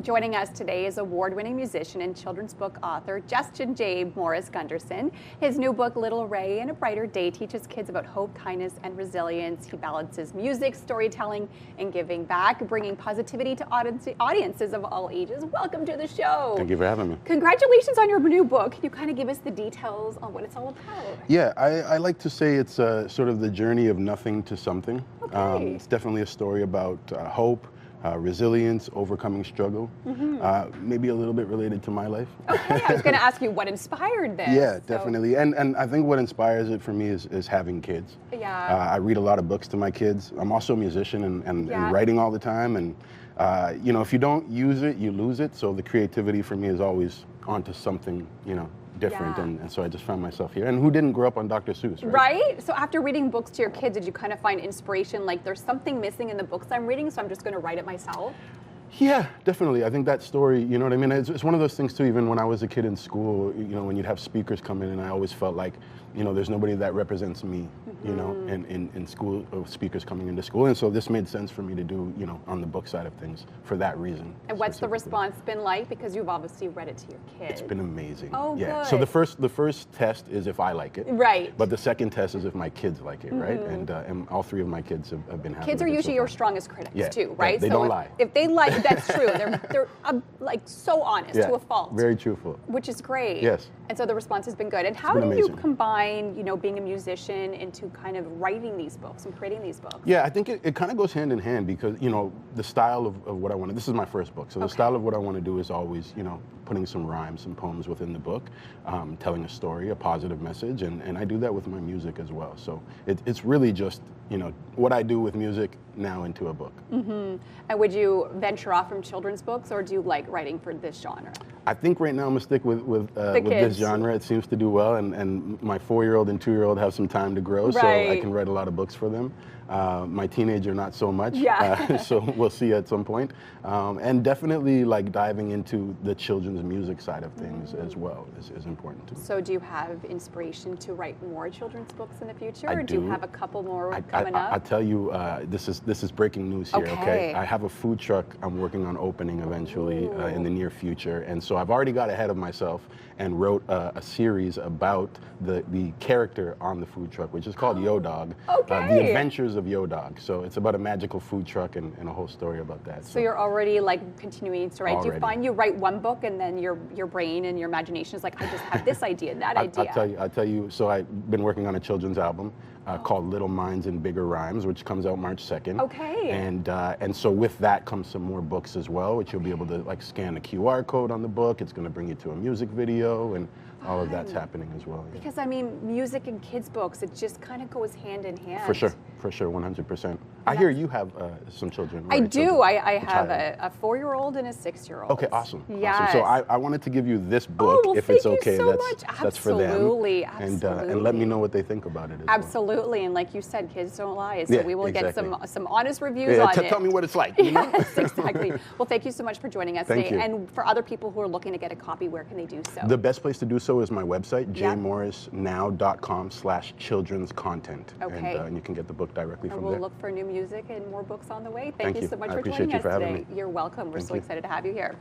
Joining us today is award-winning musician and children's book author Justin J. Morris Gunderson. His new book, Little Ray and a Brighter Day, teaches kids about hope, kindness, and resilience. He balances music, storytelling, and giving back, bringing positivity to audiences of all ages. Welcome to the show. Thank you for having me. Congratulations on your new book. Can you kind of give us the details on what it's all about? Yeah, I like to say it's sort of the journey of nothing to something. Okay. It's definitely a story about hope, resilience, overcoming struggle, maybe a little bit related to my life. Okay, I was going to ask you what inspired this. Yeah, definitely. And I think what inspires it for me is having kids. Yeah. I read a lot of books to my kids. I'm also a musician and writing all the time. And, you know, if you don't use it, you lose it. So the creativity for me is always onto something, you know, different. Yeah. And so I just found myself here. And who didn't grow up on Dr. Seuss, right? Right? So after reading books to your kids, did you kind of find inspiration, like there's something missing in the books I'm reading, so I'm just going to write it myself? Yeah, definitely. I think that story, you know what I mean? It's one of those things too, even when I was a kid in school, you know, when you'd have speakers come in, and I always felt like, you know, there's nobody that represents me, you know, in school, speakers coming into school. And so this made sense for me to do, you know, on the book side of things for that reason. And what's the response been like? Because you've obviously read it to your kids. It's been amazing. Oh, yeah. good. So the first test is if I like it. Right. But the second test is if my kids like it, right? And all three of my kids have been happy. Kids are with it usually so your far. strongest critics too, right? They so don't lie. If they like, that's true. They're like so honest to a fault. Very truthful. Which is great. Yes. And so the response has been good. And how been do you amazing. combine, you know, being a musician into kind of writing these books and creating these books? Yeah, I think it kind of goes hand in hand because, you know, the style of what I want to, this is my first book, so the style of what I want to do is always, you know, putting some rhymes, some poems within the book, telling a story, a positive message, and I do that with my music as well. So it's really just, you know, what I do with music now into a book. And would you venture off from children's books, or do you like writing for this genre? I think right now I'm gonna stick with this genre. It seems to do well, and my 4-year-old and 2-year-old have some time to grow, so I can write a lot of books for them. My teenager, not so much. Yeah. So we'll see at some point. And definitely like diving into the children's music side of things as well is important to me. So do you have inspiration to write more children's books in the future? I or do you do. have a couple more coming up? I'll tell you, this is breaking news here, okay? I have a food truck I'm working on opening eventually in the near future. And so I've already got ahead of myself and wrote a series about the character on the food truck, which is called Yo Dog. The Adventures of Yo Dog. So it's about a magical food truck and a whole story about that. So you're already like continuing to write. Already. Do you find you write one book and then your brain and your imagination is like, I just have this idea and that idea? I'll tell you. So I've been working on a children's album called Little Minds and Bigger Rhymes, which comes out March 2nd. Okay. And so with that comes some more books as well, which you'll be able to like scan the QR code on the book. It's going to bring you to a music video, and all of that's happening as well. Yeah. Because I mean, music and kids books, it just kind of goes hand in hand. For sure, 100%. I hear you have some children. I right? do. So I have a 4-year-old and a 6-year-old. Okay, awesome. Yes. Awesome. So I wanted to give you this book, well, if it's okay. Thank you so much. That's for them. Absolutely. And let me know what they think about it as well. Absolutely. And like you said, kids don't lie. So we will get some honest reviews on it. Tell me what it's like. You know? Yes, exactly. Well, thank you so much for joining us Thank today. you. And for other people who are looking to get a copy, where can they do so? The best place to do so is my website, jmorrisnow.com/children's content. Okay. And you can get the book directly from we'll there. look for new music and more books on the way. Thank you so much I for appreciate joining you us for having today. me. You're welcome. We're so excited to have you here.